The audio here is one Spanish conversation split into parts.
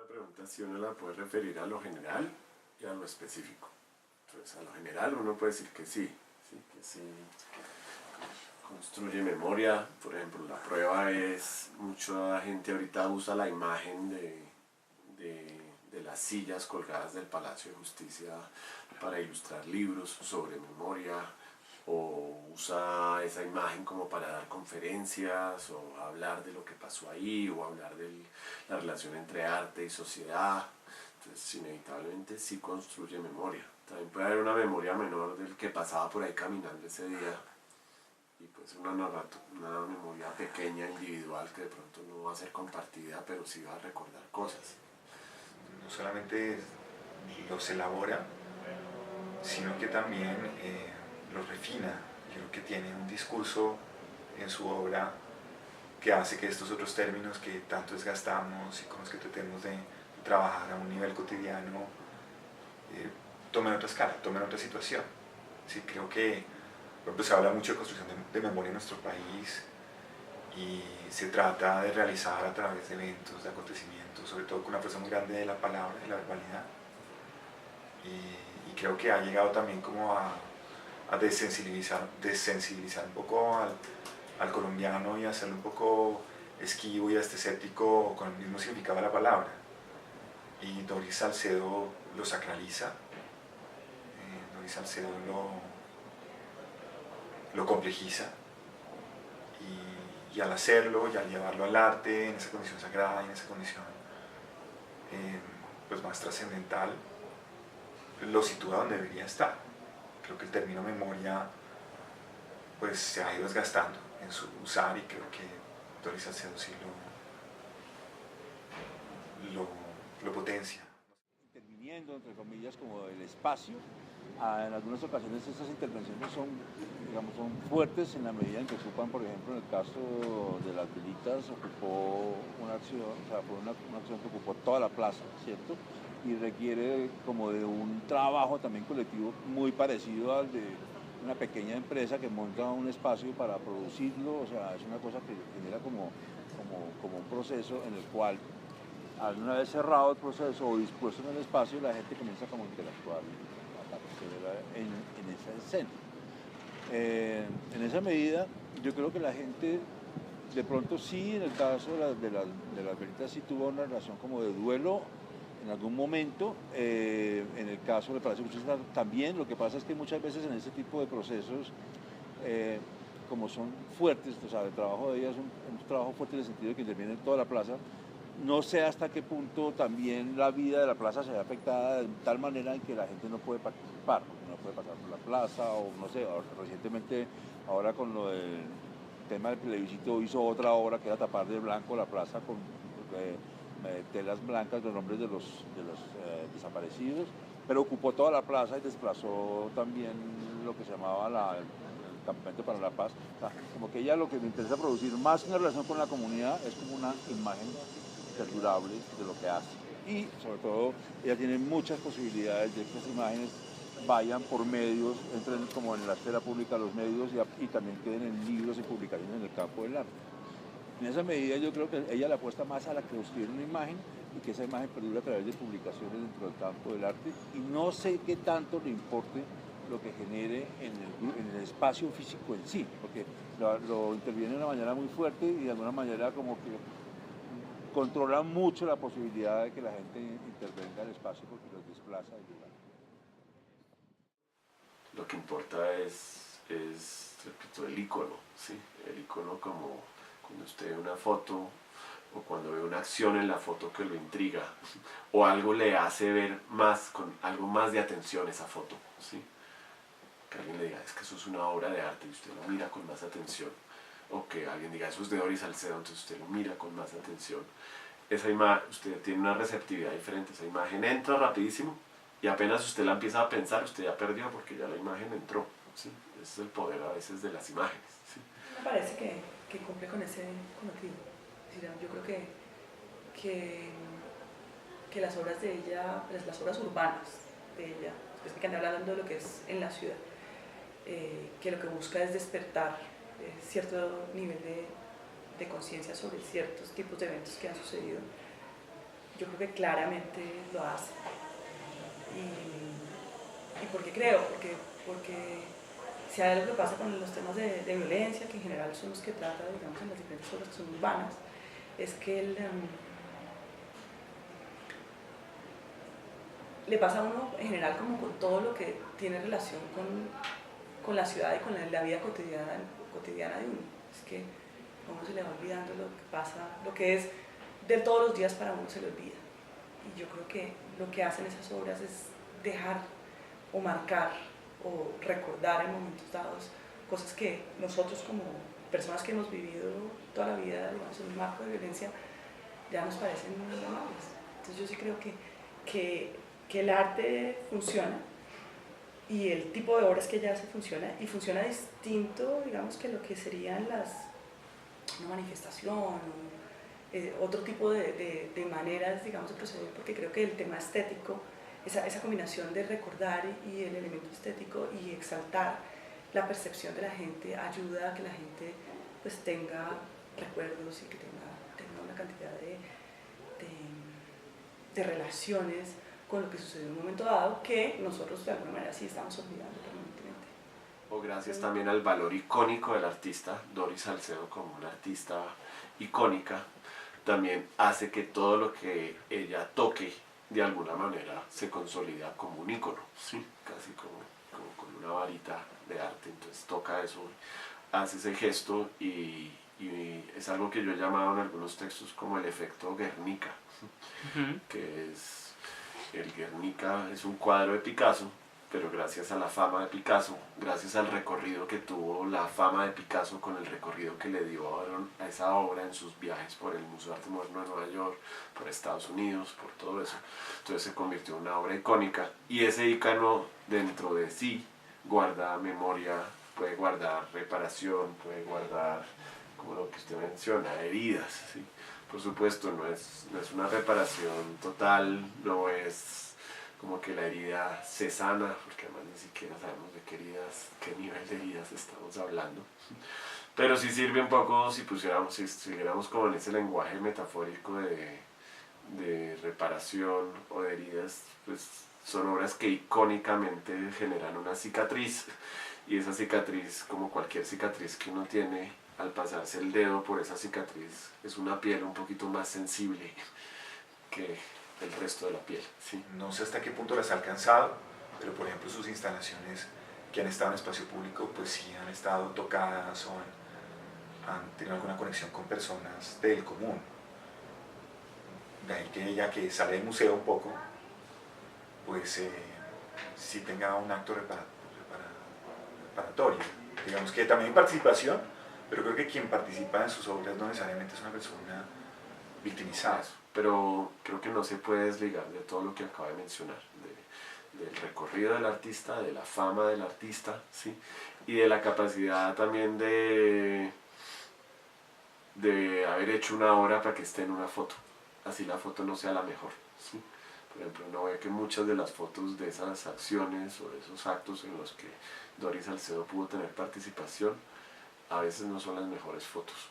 pregunta si uno la puede referir a lo general y a lo específico. Entonces, a lo general uno puede decir que sí, que sí construye memoria. Por ejemplo, la prueba es, mucha gente ahorita usa la imagen de las sillas colgadas del Palacio de Justicia para ilustrar libros sobre memoria, o usa esa imagen como para dar conferencias o hablar de lo que pasó ahí, o hablar de la relación entre arte y sociedad. Entonces, inevitablemente sí construye memoria. También puede haber una memoria menor del que pasaba por ahí caminando ese día, y pues una memoria pequeña, individual, que de pronto no va a ser compartida, pero sí va a recordar cosas. No solamente los elabora, sino que también los refina. Yo creo que tiene un discurso en su obra que hace que estos otros términos que tanto desgastamos y con los que tratemos de trabajar a un nivel cotidiano tomen otra escala, tomen otra situación. Sí, creo que por ejemplo, se habla mucho de construcción de memoria en nuestro país, y se trata de realizar a través de eventos, de acontecimientos, sobre todo con una fuerza muy grande de la palabra, de la verbalidad. Y creo que ha llegado también como a desensibilizar un poco al colombiano, y hacerlo un poco esquivo y escéptico con el mismo significado de la palabra. Y Doris Salcedo lo sacraliza, Doris Salcedo lo complejiza, y al hacerlo y al llevarlo al arte en esa condición sagrada y en esa condición pues más trascendental, lo sitúa donde debería estar. Creo que el término memoria pues se ha ido desgastando en su usar, y creo que Doris Salcedo sí lo potencia. Interviniendo, entre comillas, como el espacio. En algunas ocasiones estas intervenciones son, digamos, son fuertes en la medida en que ocupan, por ejemplo, en el caso de las velitas, ocupó una acción, o sea, fue una acción que ocupó toda la plaza, ¿cierto? Y requiere como de un trabajo también colectivo muy parecido al de una pequeña empresa que monta un espacio para producirlo. O sea, es una cosa que genera como un proceso en el cual, una vez cerrado el proceso o dispuesto en el espacio, la gente comienza como a interactuar, a aparecer en esa escena. En esa medida, yo creo que la gente, de pronto sí, en el caso de las velitas, sí tuvo una relación como de duelo en algún momento. En el caso del Palacio de Justicia también. Lo que pasa es que muchas veces en ese tipo de procesos, como son fuertes, o sea, el trabajo de ellas es un trabajo fuerte en el sentido de que interviene en toda la plaza. No sé hasta qué punto también la vida de la plaza se ve afectada de tal manera en que la gente no puede participar, no puede pasar por la plaza, o no sé, recientemente, ahora con lo del tema del plebiscito, hizo otra obra que era tapar de blanco la plaza con telas blancas, los nombres de los desaparecidos, pero ocupó toda la plaza y desplazó también lo que se llamaba el Campamento para la Paz. O sea, como que ella lo que le interesa producir más que una relación con la comunidad es como una imagen perdurable de lo que hace. Y sobre todo, ella tiene muchas posibilidades de que estas imágenes vayan por medios, entren como en la esfera pública los medios, y también queden en libros y publicaciones en el campo del arte. En esa medida yo creo que ella le apuesta más a la construir una imagen, y que esa imagen perdure a través de publicaciones dentro del campo del arte, y no sé qué tanto le importe lo que genere en el espacio físico en sí, porque lo interviene de una manera muy fuerte, y de alguna manera como que controla mucho la posibilidad de que la gente intervenga en el espacio, porque los desplaza del lugar. Lo que importa es repito, el icono, ¿sí? El icono, como cuando usted ve una foto, o cuando ve una acción en la foto que lo intriga, o algo le hace ver más, con algo más de atención esa foto, ¿sí? Que alguien le diga, es que eso es una obra de arte, y usted lo mira con más atención. O que alguien diga, eso es de Doris Salcedo, entonces usted lo mira con más atención. Esa imagen, usted tiene una receptividad diferente, esa imagen entra rapidísimo, y apenas usted la empieza a pensar, usted ya perdió porque ya la imagen entró, ¿sí? Ese es el poder a veces de las imágenes, ¿sí? Me parece que cumple con ese cometido. Yo creo que las obras de ella, las obras urbanas de ella, específicamente hablando de lo que es en la ciudad, que lo que busca es despertar cierto nivel de conciencia sobre ciertos tipos de eventos que han sucedido, yo creo que claramente lo hace. ¿Y por qué creo? Porque si hay algo que pasa con los temas de violencia, que en general son los que trata, digamos, en las diferentes obras que son urbanas, es que le pasa a uno en general como con todo lo que tiene relación con la ciudad y con la vida cotidiana de uno. Es que a uno se le va olvidando lo que pasa, lo que es de todos los días para uno se le olvida. Y yo creo que lo que hacen esas obras es dejar o marcar o recordar en momentos dados cosas que nosotros como personas que hemos vivido toda la vida, digamos, en un marco de violencia, ya nos parecen muy normales. Entonces yo sí creo que el arte funciona y el tipo de obras que ella hace funciona, y funciona distinto, digamos, que lo que serían una manifestación o otro tipo de maneras, digamos, de proceder, porque creo que el tema estético, esa combinación de recordar y el elemento estético y exaltar la percepción de la gente ayuda a que la gente pues tenga recuerdos y que tenga una cantidad de relaciones con lo que sucedió en un momento dado que nosotros de alguna manera sí estamos olvidando permanentemente. O gracias también al valor icónico del artista, Doris Salcedo como una artista icónica, también hace que todo lo que ella toque de alguna manera se consolida como un ícono, ¿sí? Casi como con una varita de arte, entonces toca eso, hace ese gesto y es algo que yo he llamado en algunos textos como el efecto Guernica, que es el Guernica es un cuadro de Picasso, pero gracias a la fama de Picasso, gracias al recorrido que tuvo la fama de Picasso con el recorrido que le dio a esa obra en sus viajes por el Museo de Arte Moderno de Nueva York, por Estados Unidos, por todo eso, entonces se convirtió en una obra icónica y ese ícono dentro de sí guarda memoria, puede guardar reparación, puede guardar, como lo que usted menciona, heridas, ¿sí? Por supuesto, no es una reparación total, no es como que la herida se sana, porque además ni siquiera sabemos de qué nivel de heridas estamos hablando. Pero sí sirve un poco si siguiéramos como en ese lenguaje metafórico de reparación o de heridas, pues son obras que icónicamente generan una cicatriz, y esa cicatriz, como cualquier cicatriz que uno tiene, al pasarse el dedo por esa cicatriz, es una piel un poquito más sensible que el resto de la piel. ¿Sí? No sé hasta qué punto las ha alcanzado, pero por ejemplo sus instalaciones que han estado en espacio público, pues sí han estado tocadas o han tenido alguna conexión con personas del común. De ahí que ella, que sale del museo un poco, pues sí tenga un acto reparatorio. Digamos que también hay participación, pero creo que quien participa en sus obras no necesariamente es una persona victimizada. Pero creo que no se puede desligar de todo lo que acaba de mencionar, del recorrido del artista, de la fama del artista, ¿sí? Y de la capacidad también de haber hecho una obra para que esté en una foto, así la foto no sea la mejor, ¿sí? Por ejemplo, uno ve que muchas de las fotos de esas acciones o de esos actos en los que Doris Salcedo pudo tener participación, a veces no son las mejores fotos.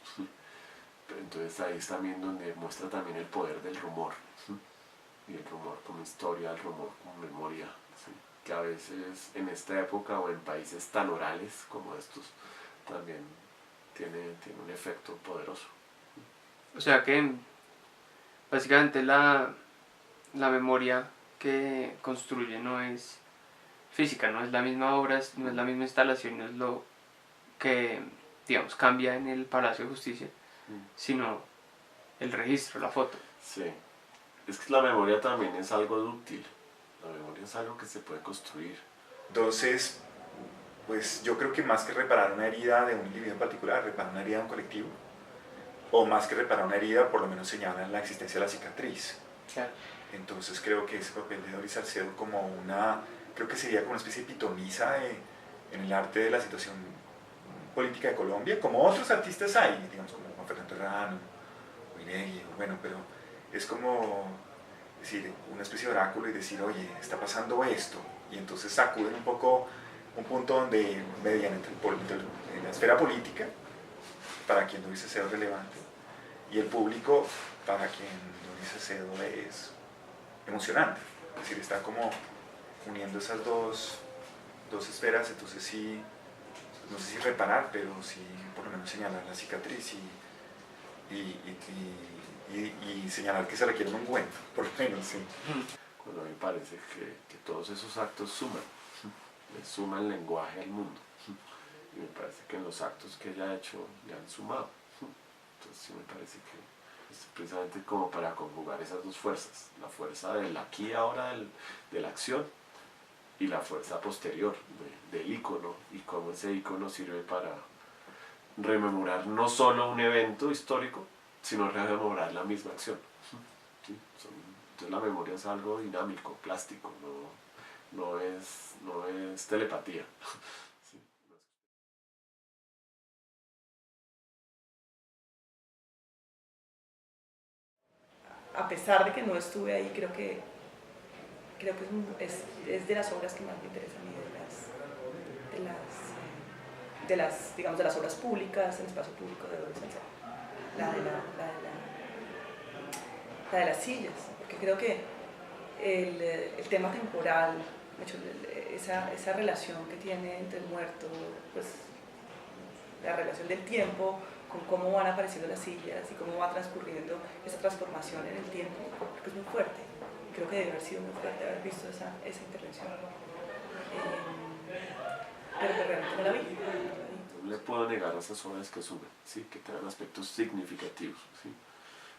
Entonces ahí es también donde muestra también el poder del rumor, y el rumor como historia, el rumor como memoria, ¿sí? Que a veces en esta época o en países tan orales como estos también tiene un efecto poderoso. O sea que básicamente la memoria que construye no es física, no es la misma obra, no es la misma instalación, no es lo que, digamos, cambia en el Palacio de Justicia, sino el registro, la foto. Sí, es que la memoria también es algo dúctil, la memoria es algo que se puede construir. Entonces, pues yo creo que más que reparar una herida de un individuo en particular, reparar una herida de un colectivo, o más que reparar una herida, por lo menos señalan la existencia de la cicatriz. Claro. Entonces creo que ese papel de Doris Salcedo creo que sería como una especie de pitonisa en el arte de la situación política de Colombia, como otros artistas hay, digamos como Juan Fernando Herrán o Inegui, bueno, pero es como decir, una especie de oráculo y decir, oye, está pasando esto, y entonces sacuden un poco un punto donde median entre la esfera política, para quien Doris Salcedo es relevante, Y el público, para quien Dionis Salcedo es emocionante, es decir, está como uniendo esas dos esferas, entonces sí, no sé si reparar, pero sí por lo menos señalar la cicatriz y señalar que se requiere un ungüento, por lo menos, sí. Bueno, a mí me parece que todos esos actos suman, le suman lenguaje al mundo. Y me parece que en los actos que ella ha hecho le han sumado. Entonces sí me parece que es precisamente como para conjugar esas dos fuerzas, la fuerza del aquí y ahora de la acción y la fuerza posterior del ícono, y cómo ese ícono sirve para rememorar no solo un evento histórico, sino rememorar la misma acción. ¿Sí? Entonces la memoria es algo dinámico, plástico, no es telepatía. ¿Sí? A pesar de que no estuve ahí, creo que es de las obras que más me interesan a mí, digamos, de las obras públicas, el espacio público de Dionis Salcedo. La de las sillas, porque creo que el tema temporal, esa relación que tiene entre el muerto, pues la relación del tiempo con cómo van apareciendo las sillas y cómo va transcurriendo esa transformación en el tiempo, creo que es muy fuerte. Creo que debe haber sido muy fuerte haber visto esa intervención. Pero que realmente no la vi. No le puedo negar a esas obras que suman, ¿sí? Que tengan aspectos significativos. ¿Sí?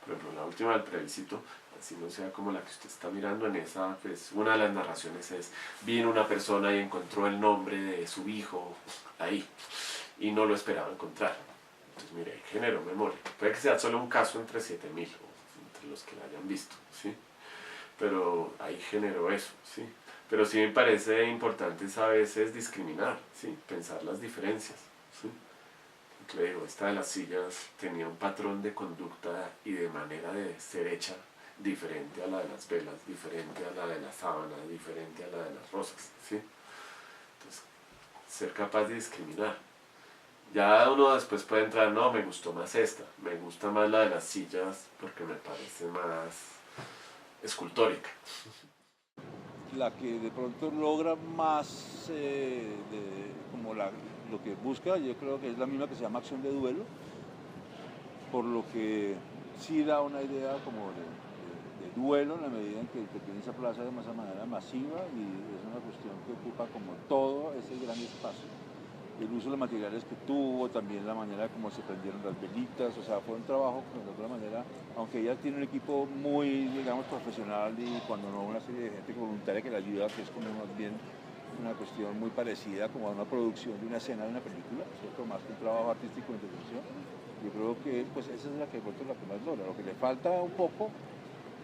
Por ejemplo, la última del plebiscito, así no sea como la que usted está mirando, en esa, pues una de las narraciones es: vino una persona y encontró el nombre de su hijo ahí, y no lo esperaba encontrar. Entonces, mire, generó memoria. Puede que sea solo un caso entre 7.000, o entre los que la hayan visto, ¿sí? Pero ahí generó eso, ¿sí? Pero sí me parece importante a veces discriminar, ¿sí? Pensar las diferencias, ¿sí? Le digo, esta de las sillas tenía un patrón de conducta y de manera de ser hecha diferente a la de las velas, diferente a la de la sábana, diferente a la de las rosas, ¿sí? Entonces, ser capaz de discriminar. Ya uno después puede entrar, no, me gustó más esta, me gusta más la de las sillas porque me parece más escultórica. La que de pronto logra más como lo que busca, yo creo que es la misma que se llama Acción de Duelo, por lo que sí da una idea como de duelo en la medida en que tiene esa plaza de esa manera masiva, y es una cuestión que ocupa como todo ese gran espacio. El uso de los materiales que tuvo, también la manera como se prendieron las velitas, o sea, fue un trabajo que de alguna manera, aunque ella tiene un equipo muy, digamos, profesional, y cuando no una serie de gente voluntaria que la ayuda, que es como más bien una cuestión muy parecida como a una producción de una escena de una película, ¿cierto? Más que un trabajo artístico de intervención. Yo creo que pues esa es la que más logra. Lo que le falta un poco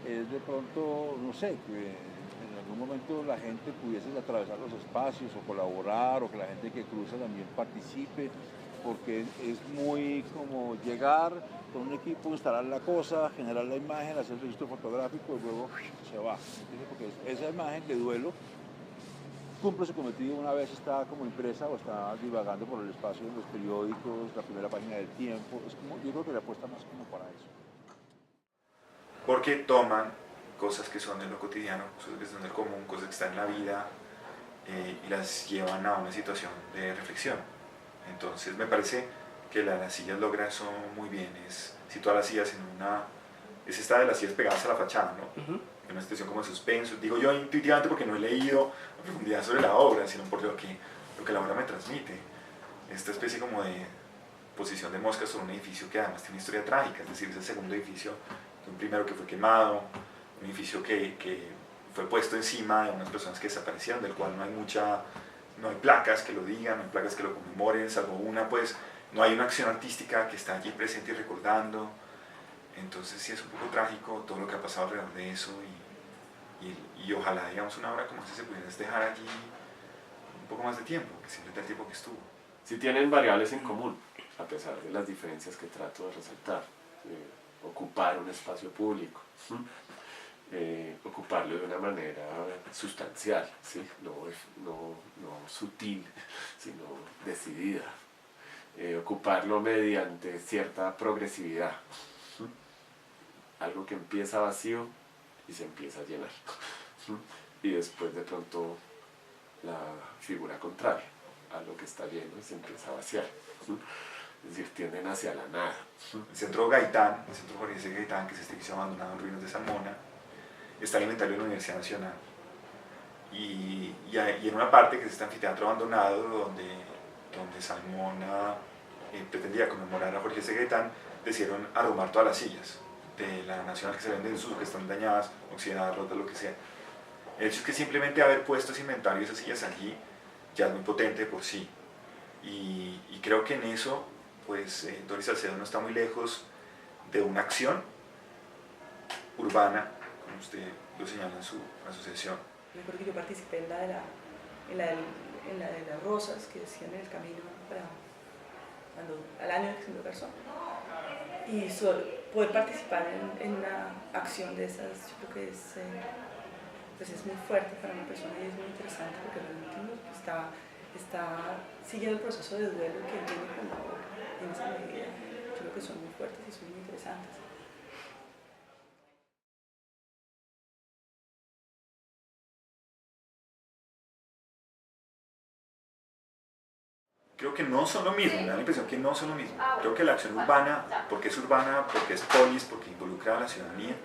es de pronto, no sé, que en algún momento la gente pudiese atravesar los espacios o colaborar, o que la gente que cruza también participe, porque es muy como llegar con un equipo, instalar la cosa, generar la imagen, hacer el registro fotográfico y luego se va. ¿Entiendes? Porque esa imagen de duelo cumple su cometido una vez está como impresa o está divagando por el espacio en los periódicos, la primera página del Tiempo. Es como, yo creo que le apuesta más como para eso. Porque toman cosas que son de lo cotidiano, cosas que son del común, cosas que están en la vida, y las llevan a una situación de reflexión. Entonces me parece que las sillas logra eso muy bien, es situar las sillas en una... es esta de las sillas pegadas a la fachada, ¿no? En una situación como de suspenso, digo yo intuitivamente porque no he leído a profundidad sobre la obra, sino por lo que la obra me transmite. Esta especie como de posición de mosca sobre un edificio que además tiene una historia trágica, es decir, es el segundo edificio, un primero que fue quemado, un edificio que fue puesto encima de unas personas que desaparecieron, del cual no hay placas que lo digan, no hay placas que lo conmemoren, salvo una, pues no hay una acción artística que está allí presente y recordando. Entonces sí es un poco trágico todo lo que ha pasado alrededor de eso, y ojalá, digamos, una obra como esta se pudiera dejar allí un poco más de tiempo, que simplemente el tiempo que estuvo. Sí tienen variables en común, a pesar de las diferencias que trato de resaltar. Ocupar un espacio público, ocuparlo de una manera sustancial, ¿sí? no sutil, sino decidida. Ocuparlo mediante cierta progresividad. algo que empieza vacío y se empieza a llenar. Y después de pronto la figura contraria, algo que está lleno y se empieza a vaciar. Es decir, tienden hacia la nada. El centro Gaitán, el centro Jorge C. Gaitán, que es este edificio abandonado en ruinas de Salmona, está el inventario de la Universidad Nacional. Y en una parte, que es este anfiteatro abandonado, donde Salmona pretendía conmemorar a Jorge C. Gaitán, decidieron arrumar todas las sillas de la Nacional que se venden en desuso, que están dañadas, oxidadas, rotas, lo que sea. El hecho es que simplemente haber puesto ese inventario de esas sillas allí ya es muy potente por sí. Y creo que en eso, pues Doris Salcedo no está muy lejos de una acción urbana, como usted lo señala en su asociación. Me acuerdo que yo participé en la de las rosas que decían en el camino al año de que se me Garzón. Y poder participar en una acción de esas, yo creo que pues es muy fuerte para una persona y es muy interesante porque realmente uno está siguiendo el proceso de duelo que viene con la obra. En esa medida, yo creo que son muy fuertes y son muy interesantes. Creo que no son lo mismo, me da la impresión que no son lo mismo. Creo que la acción urbana, porque es polis, porque involucra a la ciudadanía,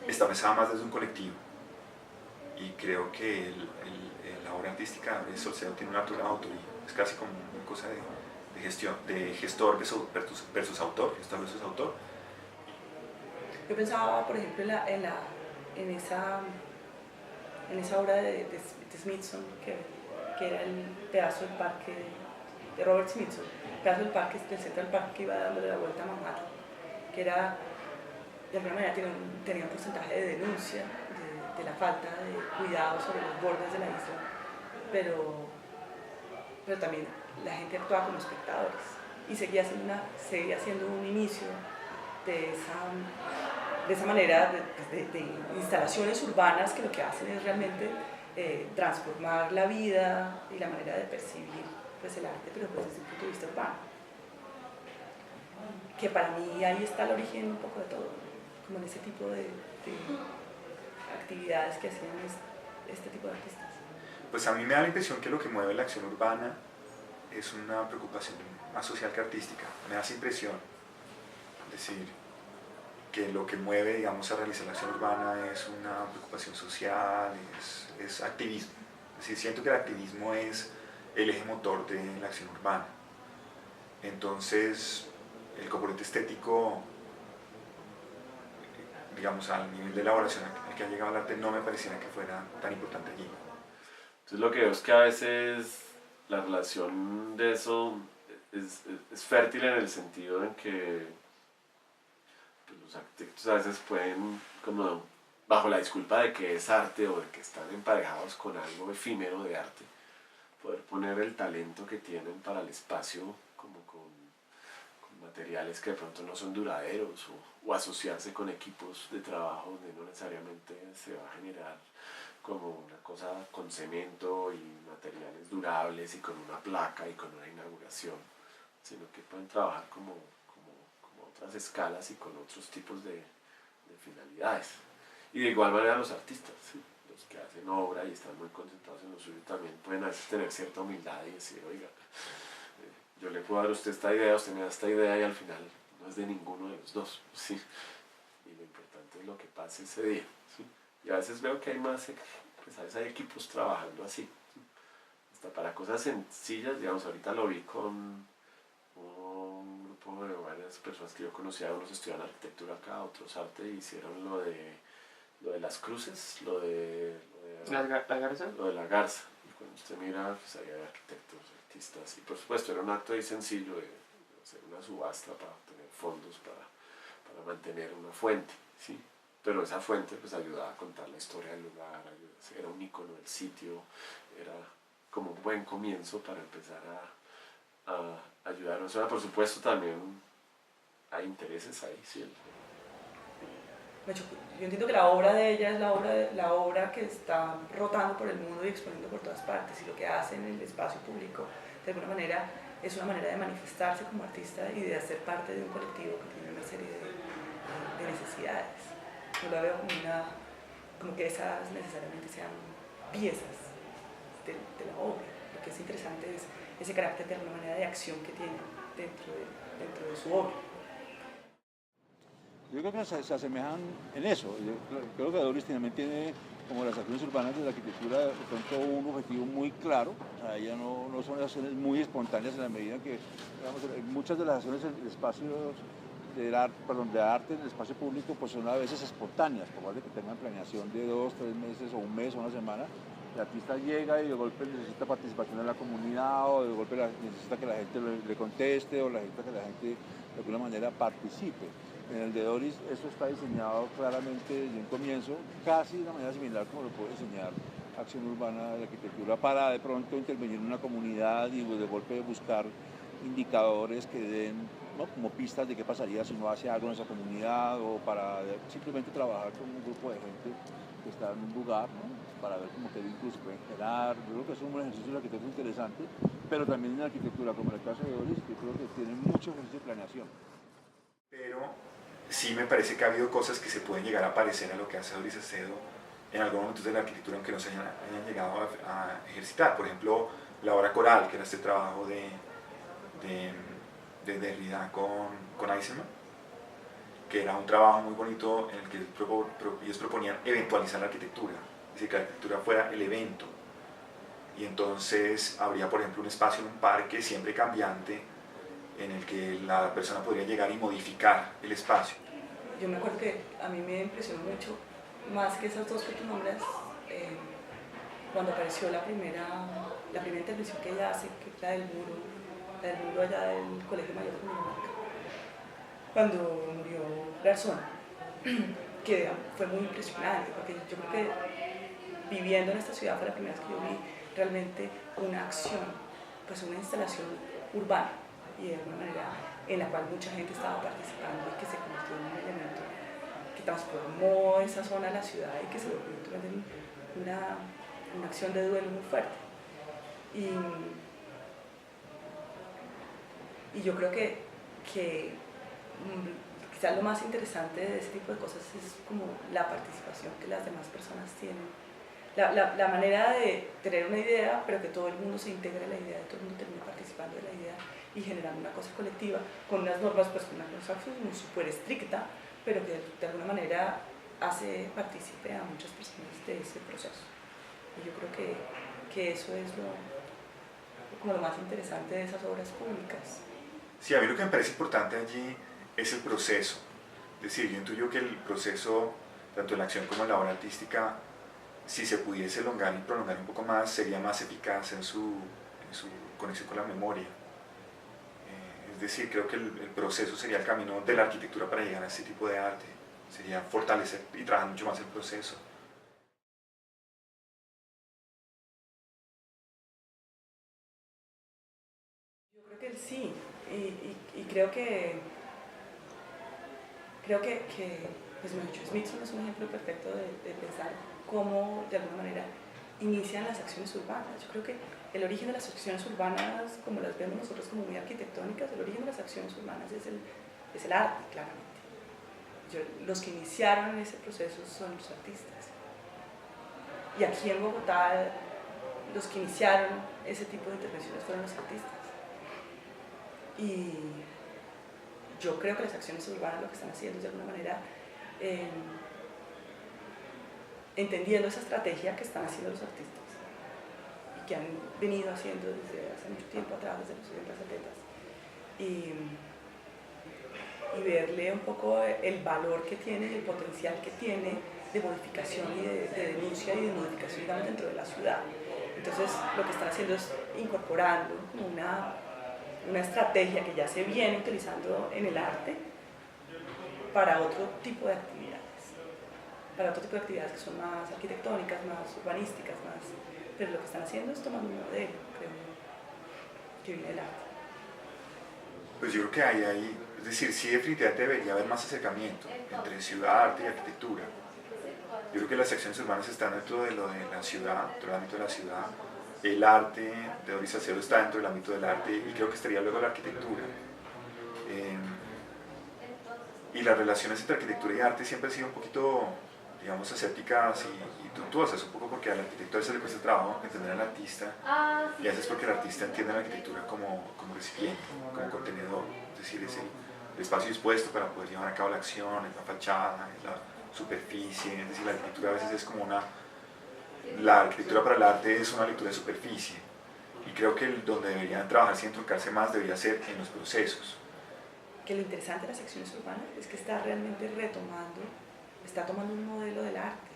está pensada más desde un colectivo. Y creo que la obra artística de Doris Salcedo tiene una autoría, es casi como una cosa de gestión, de gestor versus autor, gestor versus autor. Yo pensaba, por ejemplo, en esa obra de Smithson, que era el pedazo del parque de Robert Smithson, el pedazo del parque, del Central Park que iba dándole la vuelta a Manhattan, que era, de alguna manera tenía un porcentaje de denuncia de la falta de cuidado sobre los bordes de la isla, pero también la gente actuaba como espectadores y seguía siendo un inicio de esa manera de instalaciones urbanas que lo que hacen es realmente transformar la vida y la manera de percibir pues, el arte, pero pues, desde el punto de vista urbano. Que para mí ahí está el origen un poco de todo, como en ese tipo de actividades que hacían este tipo de artistas. Pues a mí me da la impresión que lo que mueve la acción urbana es una preocupación más social que artística. Me da esa impresión. Es decir, que lo que mueve, digamos, a realizar la acción urbana es una preocupación social, es activismo. Es decir, siento que el activismo es el eje motor de la acción urbana. Entonces, el componente estético, digamos, al nivel de elaboración al que ha llegado el arte, no me pareciera que fuera tan importante allí. Entonces lo que veo es que a veces la relación de eso es fértil en el sentido en que pues, los arquitectos a veces pueden, como bajo la disculpa de que es arte o de que están emparejados con algo efímero de arte, poder poner el talento que tienen para el espacio como con materiales que de pronto no son duraderos o asociarse con equipos de trabajo donde no necesariamente se va a generar como una cosa con cemento y materiales durables y con una placa y con una inauguración, sino que pueden trabajar como otras escalas y con otros tipos de finalidades. Y de igual manera los artistas, ¿sí? Los que hacen obra y están muy concentrados en lo suyo también pueden a veces tener cierta humildad y decir, oiga, yo le puedo dar a usted esta idea, usted me da esta idea y al final no es de ninguno de los dos, ¿sí? Y lo importante es lo que pase ese día, ¿sí? Y a veces veo que hay más, pues a veces hay equipos trabajando así, ¿sí? Hasta para cosas sencillas, digamos, ahorita lo vi con un grupo de varias personas que yo conocía, unos estudian arquitectura acá, otros arte, y hicieron lo de las cruces, lo de ¿La garza? Lo de la garza. Y cuando usted mira, pues ahí hay arquitectos, artistas, y por supuesto era un acto ahí sencillo de hacer una subasta para obtener fondos para mantener una fuente, ¿sí? Pero esa fuente pues ayudaba a contar la historia del lugar, era un icono del sitio, era como un buen comienzo para empezar a ayudar. O sea, por supuesto también hay intereses ahí, ¿sí? Yo entiendo que la obra de ella es la obra que está rotando por el mundo y exponiendo por todas partes, y lo que hace en el espacio público de alguna manera es una manera de manifestarse como artista y de hacer parte de un colectivo que tiene una serie de necesidades. No lo veo como que esas necesariamente sean piezas de la obra. Lo que es interesante es ese carácter de alguna manera de acción que tiene dentro de su obra. Yo creo que se asemejan en eso. Yo creo que Doris también tiene, como las acciones urbanas de la arquitectura, de pronto un objetivo muy claro. O sea, ya no son acciones muy espontáneas en la medida que, digamos, muchas de las acciones en espacios de arte en el espacio público pues son a veces espontáneas, por más de que tengan planeación de 2, 3 meses o un mes o una semana. El artista llega y de golpe necesita participación en la comunidad, o de golpe necesita que la gente le conteste, o necesita que la gente de alguna manera participe. En el de Doris eso está diseñado claramente desde un comienzo, casi de una manera similar como lo puede diseñar Acción Urbana de la Arquitectura, para de pronto intervenir en una comunidad y de golpe buscar indicadores que den, ¿no?, como pistas de qué pasaría si uno hace algo en esa comunidad, o para simplemente trabajar con un grupo de gente que está en un lugar, ¿no?, para ver cómo qué vínculos se pueden generar. Yo creo que es un ejercicio de arquitectura interesante, pero también en la arquitectura, como en el caso de Doris, yo creo que tiene mucho ejercicio de planeación. Pero sí me parece que ha habido cosas que se pueden llegar a parecer a lo que hace Doris Acedo en algunos momentos de la arquitectura, aunque no se hayan llegado a ejercitar. Por ejemplo, la obra coral, que era este trabajo de Derrida con Eisenman, que era un trabajo muy bonito en el que ellos proponían eventualizar la arquitectura, es decir, que la arquitectura fuera el evento. Y entonces habría, por ejemplo, un espacio en un parque siempre cambiante en el que la persona podría llegar y modificar el espacio. Yo me acuerdo que a mí me impresionó mucho, más que esas dos que tú nombras, cuando apareció la primera intervención que ella hace, que es la del muro allá del Colegio Mayor de Cundinamarca, cuando murió Garzón, que fue muy impresionante, porque yo creo que viviendo en esta ciudad fue la primera vez que yo vi realmente una acción, pues una instalación urbana, y de alguna manera en la cual mucha gente estaba participando y que se convirtió en un elemento que transformó esa zona de la ciudad y que se volvió una acción de duelo muy fuerte. Y yo creo que quizás lo más interesante de ese tipo de cosas es como la participación que las demás personas tienen. La manera de tener una idea, pero que todo el mundo se integre a la idea, todo el mundo termine participando de la idea y generando una cosa colectiva, con unas normas, pues con una cosa súper estricta, pero que de alguna manera hace partícipe a muchas personas de ese proceso. Y yo creo que eso es como lo más interesante de esas obras públicas. Sí, a mí lo que me parece importante allí es el proceso. Es decir, yo intuyo que el proceso, tanto en la acción como en la obra artística, si se pudiese elongar y prolongar un poco más, sería más eficaz en su conexión con la memoria. Es decir, creo que el proceso sería el camino de la arquitectura para llegar a ese tipo de arte. Sería fortalecer y trabajar mucho más el proceso. Yo creo que sí, y creo que pues Smithson es un ejemplo perfecto de pensar cómo de alguna manera inician las acciones urbanas. Yo creo que el origen de las acciones urbanas, como las vemos nosotros como muy arquitectónicas, el origen de las acciones urbanas es el arte, claramente. Los que iniciaron ese proceso son los artistas. Y aquí en Bogotá, los que iniciaron ese tipo de intervenciones fueron los artistas. Y yo creo que las acciones urbanas lo que están haciendo es de alguna manera entendiendo esa estrategia que están haciendo los artistas y que han venido haciendo desde hace mucho tiempo atrás, desde los 70, 70, y verle un poco el valor que tiene, el potencial que tiene de modificación y de denuncia y de modificación, digamos, dentro de la ciudad. Entonces lo que están haciendo es incorporando como una estrategia que ya se viene utilizando en el arte para otro tipo de actividades. Para otro tipo de actividades que son más arquitectónicas, más urbanísticas, pero lo que están haciendo es tomando un modelo, creo, que viene del arte. Pues yo creo que hay ahí, es decir, sí definitivamente debería haber más acercamiento entre ciudad, arte y arquitectura. Yo creo que las acciones urbanas están dentro de lo de la ciudad, dentro del ámbito de la ciudad. El arte de Doris Acedo está dentro del ámbito del arte y creo que estaría luego la arquitectura. Y las relaciones entre arquitectura y arte siempre han sido un poquito, digamos, escépticas y tortuosas, un poco porque al arquitecto a veces le cuesta trabajo entender al artista, y a veces porque el artista entiende la arquitectura como recipiente, como contenedor, es decir, es el espacio dispuesto para poder llevar a cabo la acción, es la fachada, es la superficie, es decir, la arquitectura a veces es como la arquitectura para el arte es una lectura de superficie, y creo que donde deberían trabajarse y entrocarse más debería ser en los procesos. Que lo interesante de las acciones urbanas es que está realmente está tomando un modelo del arte,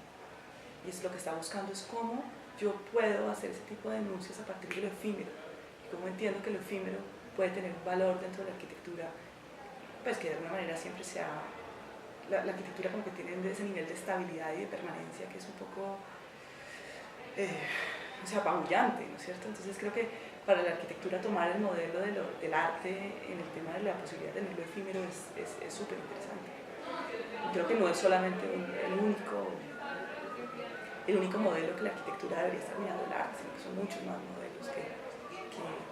y es lo que está buscando es cómo yo puedo hacer ese tipo de denuncias a partir de lo efímero, y cómo entiendo que lo efímero puede tener un valor dentro de la arquitectura, pues que de alguna manera siempre sea la arquitectura como que tiene ese nivel de estabilidad y de permanencia que es un poco apabullante, ¿no es cierto? Entonces creo que para la arquitectura tomar el modelo del arte en el tema de la posibilidad de tener lo efímero es súper interesante. Y creo que no es solamente el único modelo que la arquitectura debería estar mirando el arte, sino que son muchos más modelos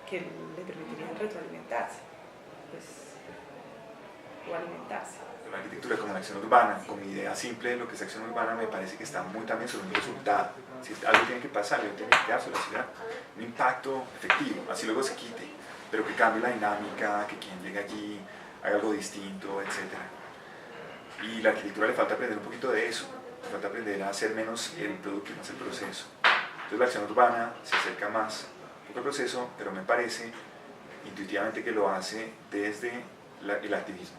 que le permitirían retroalimentarse, pues, o alimentarse. La arquitectura como la acción urbana, como idea simple de lo que es acción urbana, me parece que está muy también sobre un resultado. Si algo tiene que pasar, algo tiene que quedar sobre la ciudad, un impacto efectivo, así luego se quite, pero que cambie la dinámica, que quien llegue allí haga algo distinto, etc. Y la arquitectura le falta aprender un poquito de eso, le falta aprender a hacer menos el producto y más el proceso. Entonces la acción urbana se acerca más un poco al proceso, pero me parece intuitivamente que lo hace desde el activismo.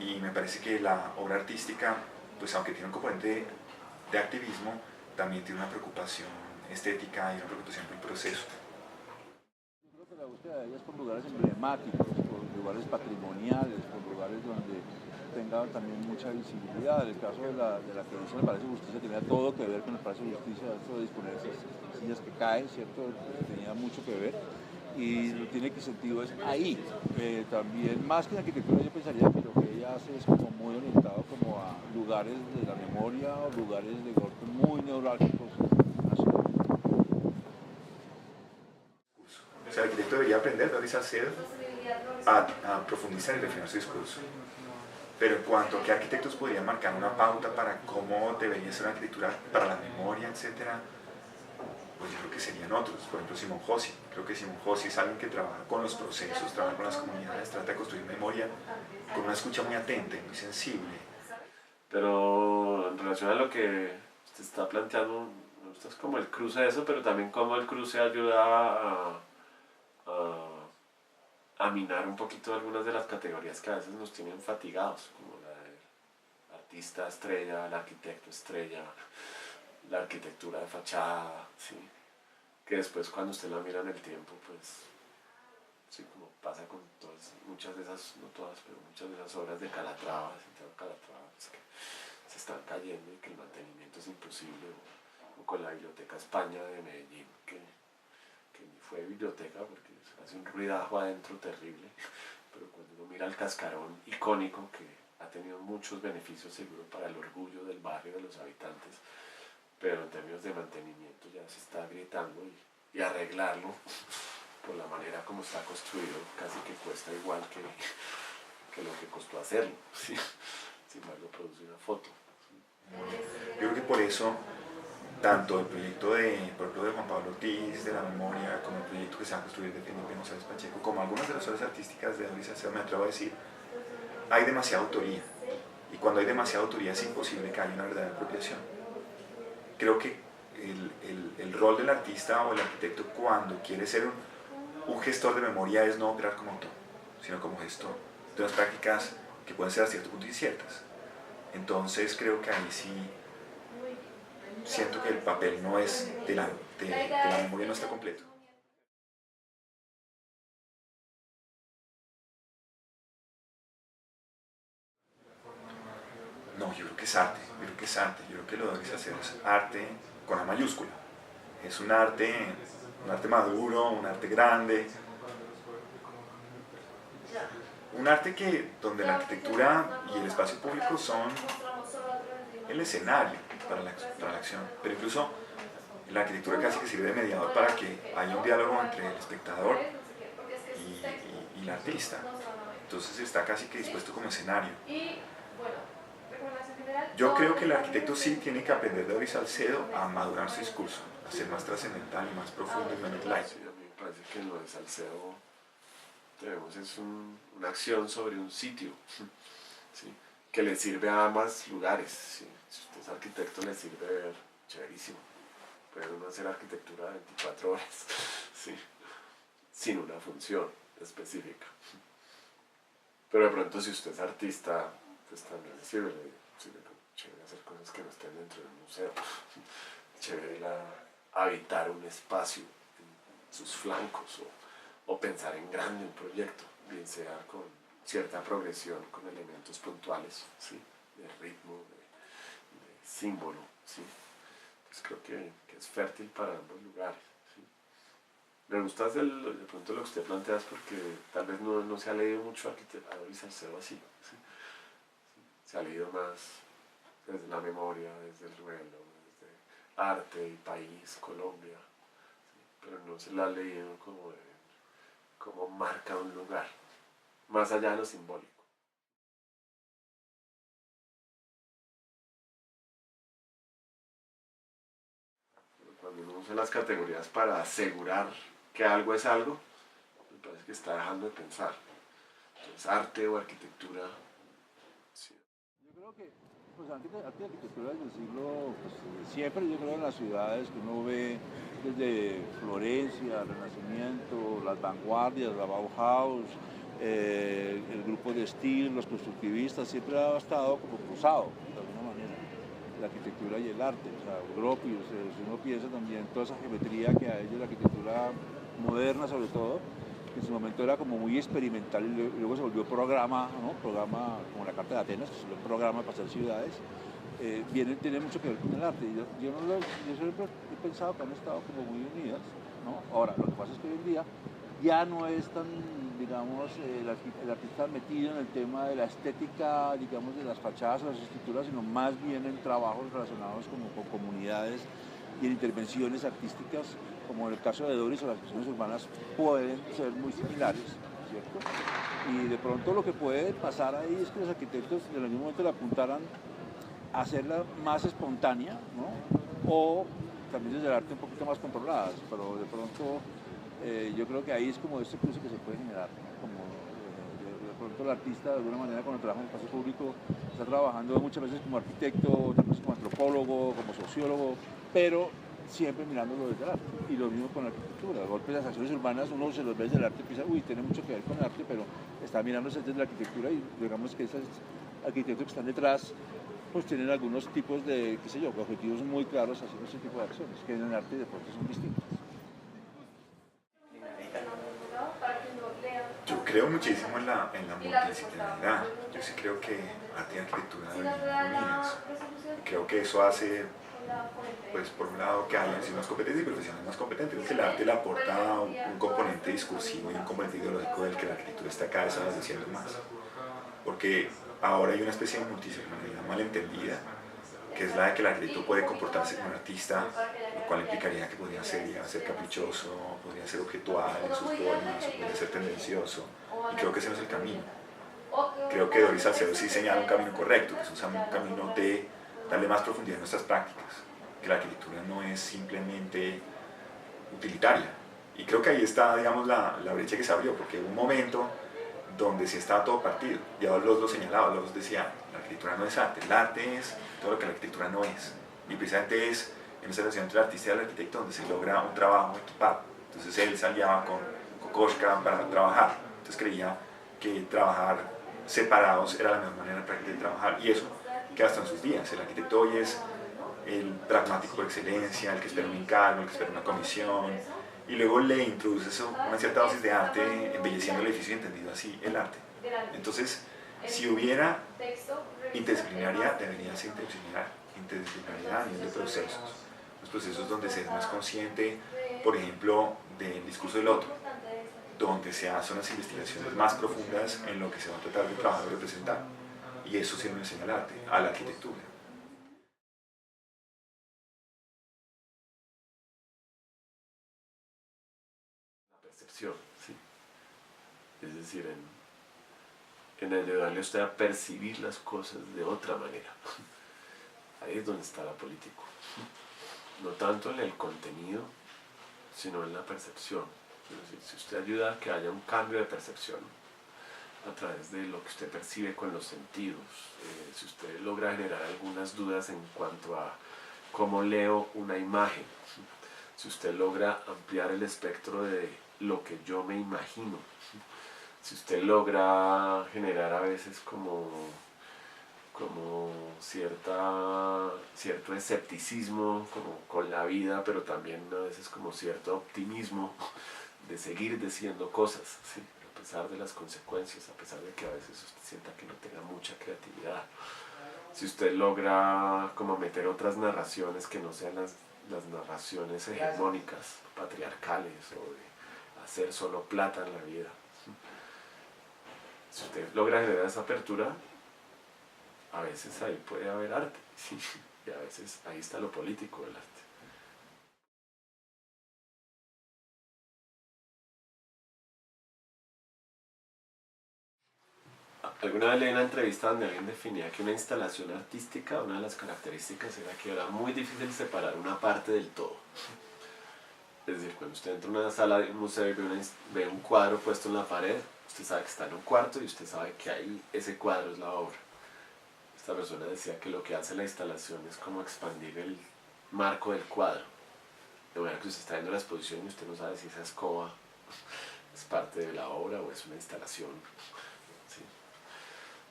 Y me parece que la obra artística, pues aunque tiene un componente de activismo, también tiene una preocupación estética y una preocupación por el proceso. Yo creo que la búsqueda de ellas por lugares emblemáticos, por lugares patrimoniales, por lugares donde tenga también mucha visibilidad. En el caso de la que dice el Palacio de Justicia tenía todo que ver con el Palacio de Justicia, esto de disponer esas sillas que caen, ¿cierto? Tenía mucho que ver. Y lo que tiene que sentido es ahí. También más que en arquitectura yo pensaría que lo que ella hace es como muy orientado como a lugares de la memoria o lugares de golpe muy neurálgicos en la ciudad. O sea, el arquitecto debería aprender, debería hacer a profundizar y refinar su discurso. Pero en cuanto a qué arquitectos podrían marcar una pauta para cómo debería ser una arquitectura para la memoria, etcétera, pues yo creo que serían otros. Por ejemplo, Simón Jossi. Creo que Simón Jossi es alguien que trabaja con los procesos, trabaja con las comunidades, trata de construir memoria con una escucha muy atenta y muy sensible. Pero en relación a lo que se está planteando, esto es como el cruce de eso, pero también como el cruce ayuda a minar un poquito algunas de las categorías que a veces nos tienen fatigados, como la del artista estrella, el arquitecto estrella, la arquitectura de fachada, ¿sí? Que después cuando usted la mira en el tiempo, pues, sí, como pasa con todas, muchas de esas, no todas, pero muchas de esas obras de Calatrava, pues, que se están cayendo y que el mantenimiento es imposible, o con la Biblioteca España de Medellín, que ni fue biblioteca porque se hace un ruidajo adentro terrible, pero cuando uno mira el cascarón icónico que ha tenido muchos beneficios seguro para el orgullo del barrio, de los habitantes, pero en términos de mantenimiento ya se está gritando y arreglarlo por la manera como está construido casi que cuesta igual que lo que costó hacerlo, ¿sí? Sin embargo produce una foto. Yo creo que por eso tanto el proyecto por ejemplo, de Juan Pablo Ortiz, de la memoria, como el proyecto que se va a construir de Felipe González Pacheco, como algunas de las obras artísticas de Doris Salcedo, me atrevo a decir, hay demasiada autoría, y cuando hay demasiada autoría es imposible que haya una verdadera apropiación. Creo que el rol del artista o el arquitecto cuando quiere ser un gestor de memoria es no operar como autor, sino como gestor de unas prácticas que pueden ser a cierto punto inciertas. Entonces creo que ahí sí siento que el papel no es de la memoria, no está completo. No, yo creo que es arte, yo creo que lo debes hacer es arte con A mayúscula. Es un arte maduro, un arte grande, un arte donde la arquitectura y el espacio público son el escenario para la acción, pero incluso la arquitectura casi que sirve de mediador para que haya un diálogo entre el espectador y el artista. Entonces está casi que dispuesto como escenario. Y bueno, recomendación general. Yo creo que el arquitecto sí tiene que aprender de Doris Salcedo a madurar su discurso, a ser más trascendental y más profundo y menos light. Sí, a mí me parece que en lo de Salcedo tenemos es una acción sobre un sitio, ¿sí? Que le sirve a ambos lugares. ¿Sí? Si usted es arquitecto, le sirve ver chéverísimo. Puede uno hacer arquitectura 24 horas, ¿sí? Sin una función específica. Pero de pronto, si usted es artista, pues también le sirve chévere hacer cosas que no estén dentro del museo. Chévere habitar un espacio en sus flancos o pensar en grande un proyecto, bien sea con cierta progresión, con elementos puntuales, ¿sí? De ritmo, de símbolo, ¿sí? Pues creo que es fértil para ambos lugares. ¿Sí? Me gusta de pronto lo que usted plantea, porque tal vez no se ha leído mucho a Doris Salcedo así. ¿Sí? Se ha leído más desde la memoria, desde el duelo, desde arte y país, Colombia, ¿sí? Pero no se la ha leído como marca un lugar, más allá de lo simbólico. Cuando uno usa las categorías para asegurar que algo es algo, me parece que está dejando de pensar. Entonces, arte o arquitectura. Sí. Yo creo que pues, arte y arquitectura desde el siglo, pues, siempre yo creo en las ciudades que uno ve desde Florencia, el Renacimiento, las vanguardias, la Bauhaus, el grupo de Steel, los constructivistas, siempre ha estado como cruzado de alguna manera, la arquitectura y el arte. O sea, Gropius, si uno piensa también toda esa geometría que hay de la arquitectura moderna sobre todo, que en su momento era como muy experimental y luego se volvió programa, ¿no? Programa como la Carta de Atenas, que se volvió programa para hacer ciudades, tiene mucho que ver con el arte. Yo siempre he pensado que han estado como muy unidas, ¿no? Ahora, lo que pasa es que hoy en día ya no es tan, digamos, el artista metido en el tema de la estética, digamos, de las fachadas o las estructuras, sino más bien en trabajos relacionados como con comunidades y en intervenciones artísticas, como en el caso de Doris o las expresiones urbanas, pueden ser muy similares, ¿cierto? Y de pronto lo que puede pasar ahí es que los arquitectos en algún momento la apuntaran a hacerla más espontánea, ¿no? O también desde el arte un poquito más controladas, pero de pronto yo creo que ahí es como este cruce que se puede generar, ¿no? Como de pronto el artista de alguna manera cuando trabaja en el espacio público está trabajando muchas veces como arquitecto, otras veces como antropólogo, como sociólogo, pero siempre mirándolo desde el arte. Y lo mismo con la arquitectura. De golpe las acciones urbanas uno se los ve desde el arte y piensa, uy, tiene mucho que ver con el arte, pero está mirándose desde la arquitectura y digamos que esos arquitectos que están detrás pues tienen algunos tipos de, qué sé yo, objetivos muy claros haciendo ese tipo de acciones, que en el arte de pronto son distintos. Yo creo muchísimo en la multidisciplinaridad. Yo sí creo que arte y arquitectura deben ir unidas. Creo que eso hace, pues por un lado, que hayan sido más competentes y profesionales más competentes. Creo que el arte le aporta un componente discursivo y un componente ideológico del que la arquitectura está cada vez diciendo más. Porque ahora hay una especie de multidisciplinaridad malentendida, que es la de que el arquitecto puede comportarse como un artista, lo cual implicaría que podría ser caprichoso, podría ser objetual en sus formas, podría ser tendencioso, y creo que ese no es el camino. Creo que Doris Salcedo sí señala un camino correcto, que es un camino de darle más profundidad a nuestras prácticas, que la arquitectura no es simplemente utilitaria. Y creo que ahí está, digamos, la brecha que se abrió, porque hubo un momento donde sí estaba todo partido. Ya los lo señalaba, los decía, la arquitectura no es arte, el arte es todo lo que la arquitectura no es. Y precisamente es en esa relación entre el artista y el arquitecto donde se logra un trabajo equipado. Entonces él salía con Kokoschka para trabajar, entonces creía que trabajar separados era la mejor manera de trabajar, y eso queda hasta en sus días. El arquitecto hoy es el pragmático por excelencia, el que espera un encargo, el que espera una comisión, y luego le introduce una cierta dosis de arte, embelleciendo el edificio y entendido así el arte. Entonces, si hubiera interdisciplinaridad, debería ser interdisciplinaridad a nivel de procesos. Los procesos donde se es más consciente, por ejemplo, del discurso del otro, donde se hacen unas investigaciones más profundas en lo que se va a tratar de trabajar y representar. Y eso sí nos enseña al arte, a la arquitectura. La percepción, sí. Es decir, en ayudarle a usted a percibir las cosas de otra manera. Ahí es donde está la política. No tanto en el contenido, sino en la percepción. Es decir, si usted ayuda a que haya un cambio de percepción a través de lo que usted percibe con los sentidos, si usted logra generar algunas dudas en cuanto a cómo leo una imagen, si usted logra ampliar el espectro de lo que yo me imagino, si usted logra generar a veces como cierto escepticismo como con la vida, pero también a veces como cierto optimismo de seguir diciendo cosas, ¿sí? A pesar de las consecuencias, a pesar de que a veces usted sienta que no tenga mucha creatividad. Si usted logra como meter otras narraciones que no sean las narraciones hegemónicas, patriarcales, o de hacer solo plata en la vida. Si usted logra generar esa apertura, a veces ahí puede haber arte, ¿sí? Y a veces ahí está lo político del arte. Alguna vez leí una entrevista donde alguien definía que una instalación artística, una de las características era que era muy difícil separar una parte del todo. Es decir, cuando usted entra a una sala de un museo y ve un cuadro puesto en la pared, usted sabe que está en un cuarto y usted sabe que ahí ese cuadro es la obra. Esta persona decía que lo que hace la instalación es como expandir el marco del cuadro. De manera que usted está viendo la exposición y usted no sabe si esa escoba es parte de la obra o es una instalación. ¿Sí?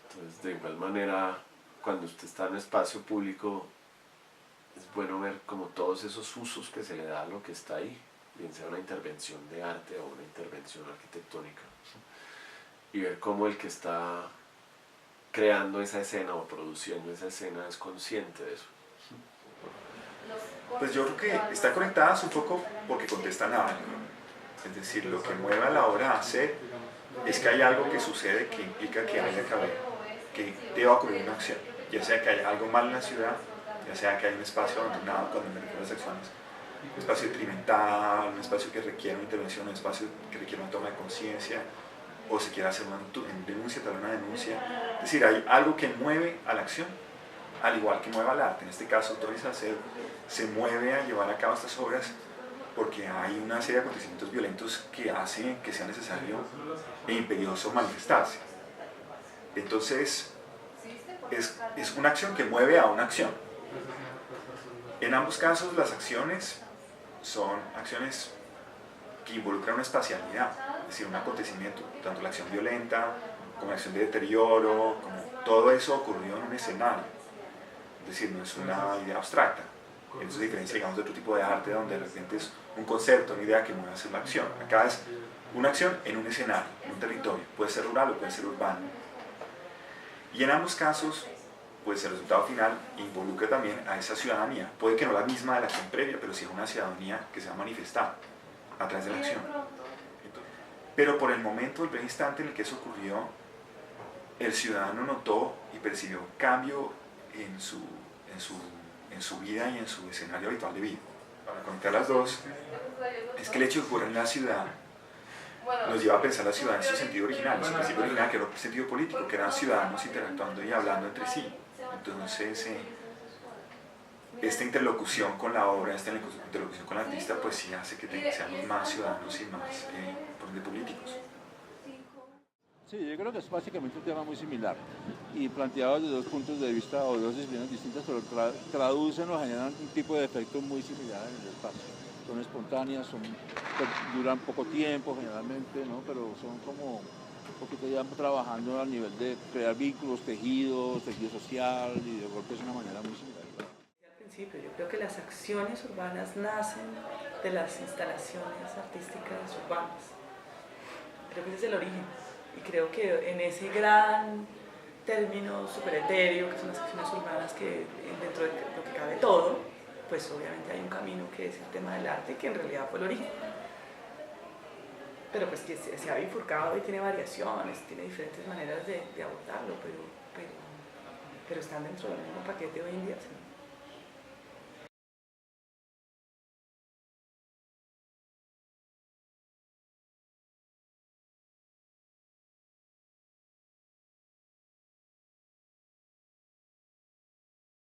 Entonces, de igual manera, cuando usted está en un espacio público, es bueno ver como todos esos usos que se le da a lo que está ahí, bien sea una intervención de arte o una intervención arquitectónica, y ver cómo el que está creando esa escena o produciendo esa escena es consciente de eso. Pues yo creo que está conectadas un poco porque contestan a algo. Es decir, lo que mueve a la obra a hacer es que hay algo que sucede que implica que haya que deba ocurrir una acción, ya sea que haya algo mal en la ciudad, ya sea que hay un espacio abandonado, cuando me refiero a las acciones, un espacio detrimental, un espacio que requiere una intervención, un espacio que requiere una toma de conciencia, o se quiere hacer una denuncia, tal una denuncia. Es decir, hay algo que mueve a la acción, al igual que mueve al arte. En este caso, Torres Salcedo se mueve a llevar a cabo estas obras porque hay una serie de acontecimientos violentos que hacen que sea necesario e imperioso manifestarse. Entonces, es una acción que mueve a una acción. En ambos casos, las acciones son acciones que involucran una espacialidad, es decir, un acontecimiento, tanto la acción violenta como la acción de deterioro, como todo eso ocurrió en un escenario, es decir, no es una idea abstracta. Eso es diferencia, digamos, de otro tipo de arte donde de repente es un concepto, una idea que mueve a hacer la acción. Acá es una acción en un escenario, en un territorio, puede ser rural o puede ser urbano. Y en ambos casos, pues el resultado final involucra también a esa ciudadanía. Puede que no la misma de la acción previa, pero sí es una ciudadanía que se va a manifestar a través de la acción. Pero por el momento, el breve instante en el que eso ocurrió, el ciudadano notó y percibió un cambio en su vida y en su escenario habitual de vida. Para conectar las dos, es que el hecho de que ocurra en la ciudad nos lleva a pensar la ciudad en su sentido original, en su principio original, que era un sentido político, que eran ciudadanos interactuando y hablando entre sí. Entonces, esta interlocución con la obra, esta interlocución con el artista, pues sí hace que seamos más ciudadanos y más políticos. Sí, yo creo que es básicamente un tema muy similar y planteado desde dos puntos de vista o dos disciplinas distintas, pero traducen o generan un tipo de efecto muy similar en el espacio. Son espontáneas, duran poco tiempo generalmente, ¿no? Pero son como un poquito ya trabajando a nivel de crear vínculos, tejido social y de golpe es una manera muy similar. Al principio, yo creo que las acciones urbanas nacen de las instalaciones artísticas urbanas. Creo que ese es el origen. Y creo que en ese gran término súper etéreo, que son las acciones urbanas, que dentro de lo que cabe todo, pues obviamente hay un camino que es el tema del arte, que en realidad fue el origen. Pero pues que se ha bifurcado y tiene variaciones, tiene diferentes maneras de abordarlo, pero están dentro del mismo paquete hoy en día. ¿Sí?